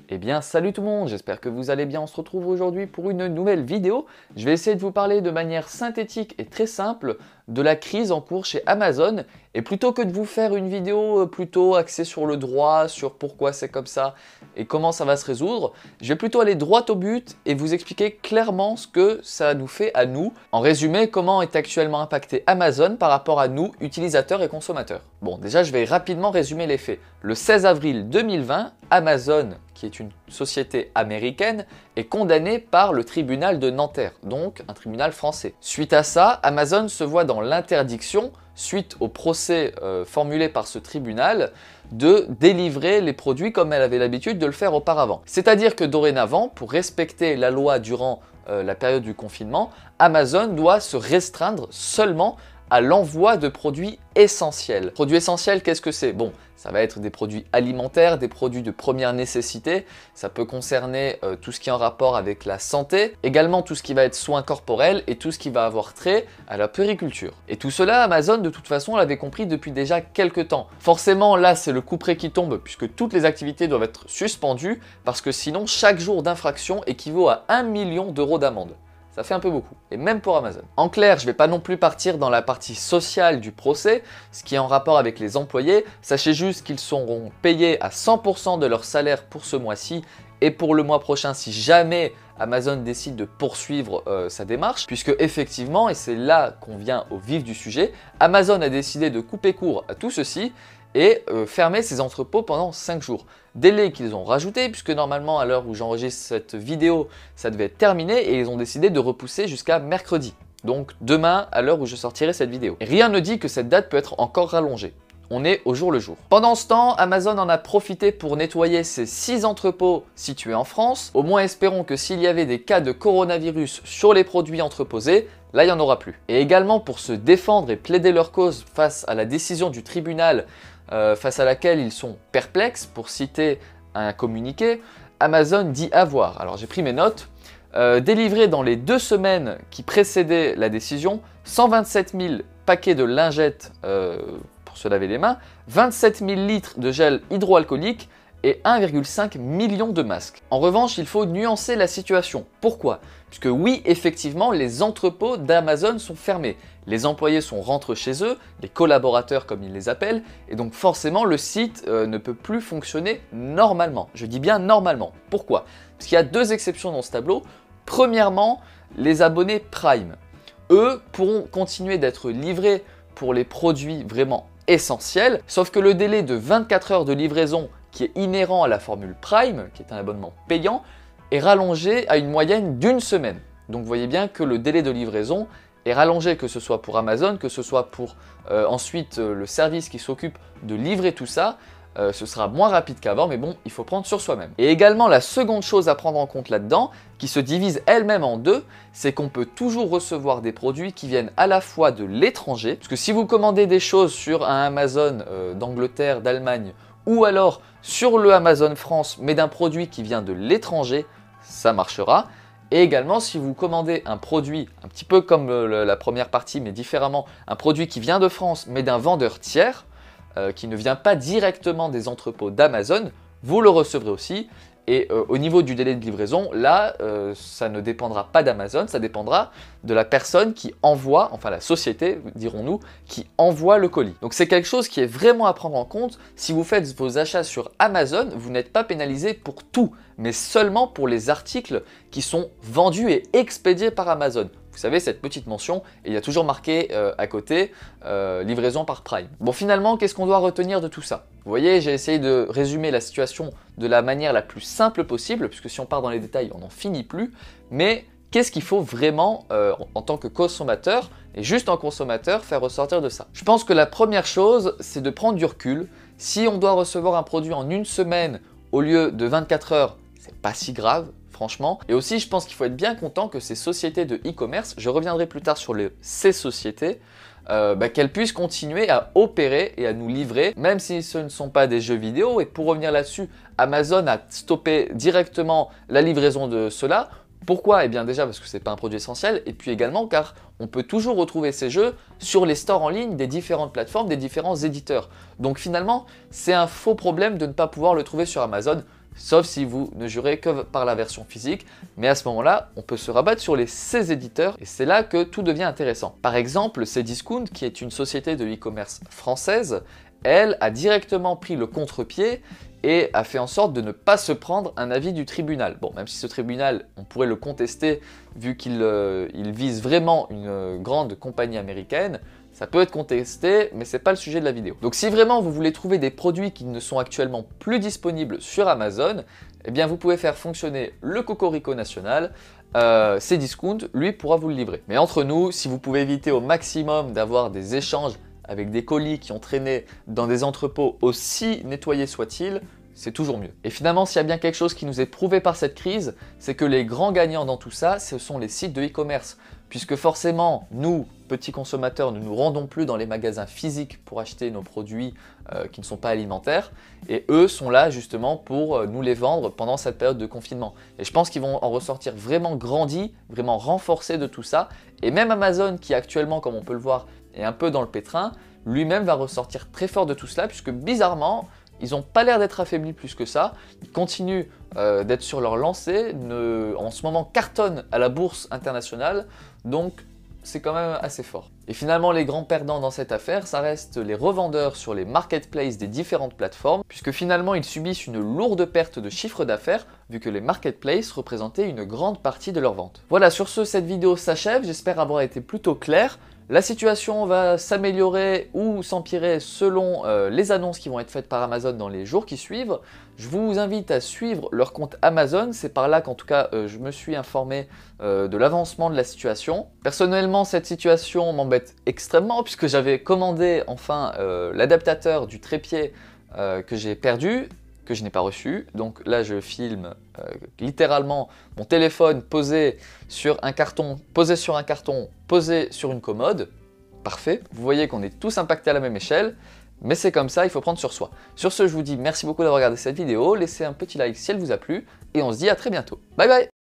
Eh bien salut tout le monde, j'espère que vous allez bien, on se retrouve aujourd'hui pour une nouvelle vidéo. Je vais essayer de vous parler de manière synthétique et très simple de la crise en cours chez Amazon. Et plutôt que de vous faire une vidéo plutôt axée sur le droit, sur pourquoi c'est comme ça et comment ça va se résoudre, je vais plutôt aller droit au but et vous expliquer clairement ce que ça nous fait à nous. En résumé, comment est actuellement impacté Amazon par rapport à nous, utilisateurs et consommateurs. Bon, déjà je vais rapidement résumer les faits. Le 16 avril 2020, Amazon, qui est une société américaine, est condamnée par le tribunal de Nanterre, donc un tribunal français. Suite à ça, Amazon se voit dans l'interdiction, suite au procès formulé par ce tribunal, de délivrer les produits comme elle avait l'habitude de le faire auparavant. C'est-à-dire que dorénavant, pour respecter la loi durant la période du confinement, Amazon doit se restreindre seulement à l'envoi de produits essentiels. Produits essentiels, qu'est-ce que c'est? Bon, ça va être des produits alimentaires, des produits de première nécessité. Ça peut concerner tout ce qui est en rapport avec la santé, également tout ce qui va être soins corporels et tout ce qui va avoir trait à la puériculture. Et tout cela, Amazon, de toute façon, l'avait compris depuis déjà quelques temps. Forcément, là, c'est le couperet qui tombe puisque toutes les activités doivent être suspendues parce que sinon, chaque jour d'infraction équivaut à 1 million d'euros d'amende. Ça fait un peu beaucoup, et même pour Amazon. En clair, je ne vais pas non plus partir dans la partie sociale du procès, ce qui est en rapport avec les employés. Sachez juste qu'ils seront payés à 100% de leur salaire pour ce mois-ci et pour le mois prochain si jamais Amazon décide de poursuivre sa démarche, puisque effectivement, et c'est là qu'on vient au vif du sujet, Amazon a décidé de couper court à tout ceci et fermer ses entrepôts pendant 5 jours. Délai qu'ils ont rajouté, puisque normalement à l'heure où j'enregistre cette vidéo, ça devait être terminé et ils ont décidé de repousser jusqu'à mercredi. Donc demain à l'heure où je sortirai cette vidéo. Et rien ne dit que cette date peut être encore rallongée. On est au jour le jour. Pendant ce temps, Amazon en a profité pour nettoyer ses 6 entrepôts situés en France. Au moins espérons que s'il y avait des cas de coronavirus sur les produits entreposés, là il n'y en aura plus. Et également pour se défendre et plaider leur cause face à la décision du tribunal face à laquelle ils sont perplexes, pour citer un communiqué, Amazon dit avoir, alors j'ai pris mes notes, délivré dans les 2 semaines qui précédaient la décision, 127 000 paquets de lingettes pour se laver les mains, 27 000 litres de gel hydroalcoolique et 1,5 million de masques. En revanche, il faut nuancer la situation. Pourquoi? Puisque oui, effectivement, les entrepôts d'Amazon sont fermés. Les employés sont rentrés chez eux, les collaborateurs comme ils les appellent, et donc forcément le site ne peut plus fonctionner normalement. Je dis bien normalement. Pourquoi? Parce qu'il y a 2 exceptions dans ce tableau. Premièrement, les abonnés Prime. Eux pourront continuer d'être livrés pour les produits vraiment essentiels, sauf que le délai de 24 heures de livraison qui est inhérent à la formule Prime, qui est un abonnement payant, est rallongé à une moyenne d'1 semaine. Donc vous voyez bien que le délai de livraison est rallongé, que ce soit pour Amazon, que ce soit pour ensuite le service qui s'occupe de livrer tout ça. Ce sera moins rapide qu'avant, mais bon, il faut prendre sur soi-même. Et également, la seconde chose à prendre en compte là-dedans, qui se divise elle-même en 2, c'est qu'on peut toujours recevoir des produits qui viennent à la fois de l'étranger, parce que si vous commandez des choses sur un Amazon d'Angleterre, d'Allemagne, ou alors sur le Amazon France, mais d'un produit qui vient de l'étranger, ça marchera. Et également, si vous commandez un produit, un petit peu comme la première partie, mais différemment, un produit qui vient de France, mais d'un vendeur tiers, qui ne vient pas directement des entrepôts d'Amazon, vous le recevrez aussi. Et au niveau du délai de livraison, là, ça ne dépendra pas d'Amazon, ça dépendra de la personne qui envoie, enfin la société, dirons-nous, qui envoie le colis. Donc c'est quelque chose qui est vraiment à prendre en compte. Si vous faites vos achats sur Amazon, vous n'êtes pas pénalisé pour tout, mais seulement pour les articles qui sont vendus et expédiés par Amazon. Vous savez, cette petite mention, et il y a toujours marqué à côté livraison par Prime. Bon, finalement, qu'est-ce qu'on doit retenir de tout ça? Vous voyez, j'ai essayé de résumer la situation de la manière la plus simple possible, puisque si on part dans les détails, on n'en finit plus. Mais qu'est-ce qu'il faut vraiment, en tant que consommateur, et juste en consommateur, faire ressortir de ça? Je pense que la première chose, c'est de prendre du recul. Si on doit recevoir un produit en 1 semaine au lieu de 24 heures, c'est pas si grave. Franchement. Et aussi, je pense qu'il faut être bien content que ces sociétés de e-commerce, je reviendrai plus tard sur ces sociétés, qu'elles puissent continuer à opérer et à nous livrer, même si ce ne sont pas des jeux vidéo. Et pour revenir là-dessus, Amazon a stoppé directement la livraison de cela. Pourquoi? Eh bien déjà parce que ce n'est pas un produit essentiel, et puis également car on peut toujours retrouver ces jeux sur les stores en ligne des différentes plateformes, des différents éditeurs. Donc finalement, c'est un faux problème de ne pas pouvoir le trouver sur Amazon. sauf si vous ne jurez que par la version physique, mais à ce moment-là, on peut se rabattre sur les Céséditeurs et c'est là que tout devient intéressant. Par exemple, Cdiscount, qui est une société de e-commerce française, elle a directement pris le contre-pied et a fait en sorte de ne pas se prendre un avis du tribunal. Bon, même si ce tribunal, on pourrait le contester vu qu'il vise vraiment une grande compagnie américaine, ça peut être contesté, mais c'est pas le sujet de la vidéo. Donc si vraiment vous voulez trouver des produits qui ne sont actuellement plus disponibles sur Amazon, eh bien vous pouvez faire fonctionner le Cocorico national, Cdiscount, lui pourra vous le livrer. Mais entre nous, si vous pouvez éviter au maximum d'avoir des échanges avec des colis qui ont traîné dans des entrepôts aussi nettoyés soient-ils, c'est toujours mieux. Et finalement, s'il y a bien quelque chose qui nous est prouvé par cette crise, c'est que les grands gagnants dans tout ça, ce sont les sites de e-commerce. Puisque forcément, nous, petits consommateurs, ne nous rendons plus dans les magasins physiques pour acheter nos produits qui ne sont pas alimentaires. Et eux sont là justement pour nous les vendre pendant cette période de confinement. Et je pense qu'ils vont en ressortir vraiment grandis, vraiment renforcés de tout ça. Et même Amazon, qui actuellement, comme on peut le voir, est un peu dans le pétrin, lui-même va ressortir très fort de tout cela, puisque bizarrement, ils n'ont pas l'air d'être affaiblis plus que ça. Ils continuent d'être sur leur lancée, en ce moment cartonnent à la bourse internationale, donc c'est quand même assez fort. Et finalement, les grands perdants dans cette affaire, ça reste les revendeurs sur les marketplaces des différentes plateformes, puisque finalement ils subissent une lourde perte de chiffre d'affaires, vu que les marketplaces représentaient une grande partie de leurs ventes. Voilà, sur ce, cette vidéo s'achève, j'espère avoir été plutôt clair. La situation va s'améliorer ou s'empirer selon les annonces qui vont être faites par Amazon dans les jours qui suivent. Je vous invite à suivre leur compte Amazon, c'est par là qu'en tout cas je me suis informé de l'avancement de la situation. Personnellement, cette situation m'embête extrêmement puisque j'avais commandé enfin l'adaptateur du trépied que j'ai perdu, que je n'ai pas reçu. Donc là, je filme littéralement mon téléphone posé sur un carton, posé sur une commode. Parfait. Vous voyez qu'on est tous impactés à la même échelle, mais c'est comme ça, il faut prendre sur soi. Sur ce, je vous dis merci beaucoup d'avoir regardé cette vidéo. Laissez un petit like si elle vous a plu et on se dit à très bientôt. Bye bye!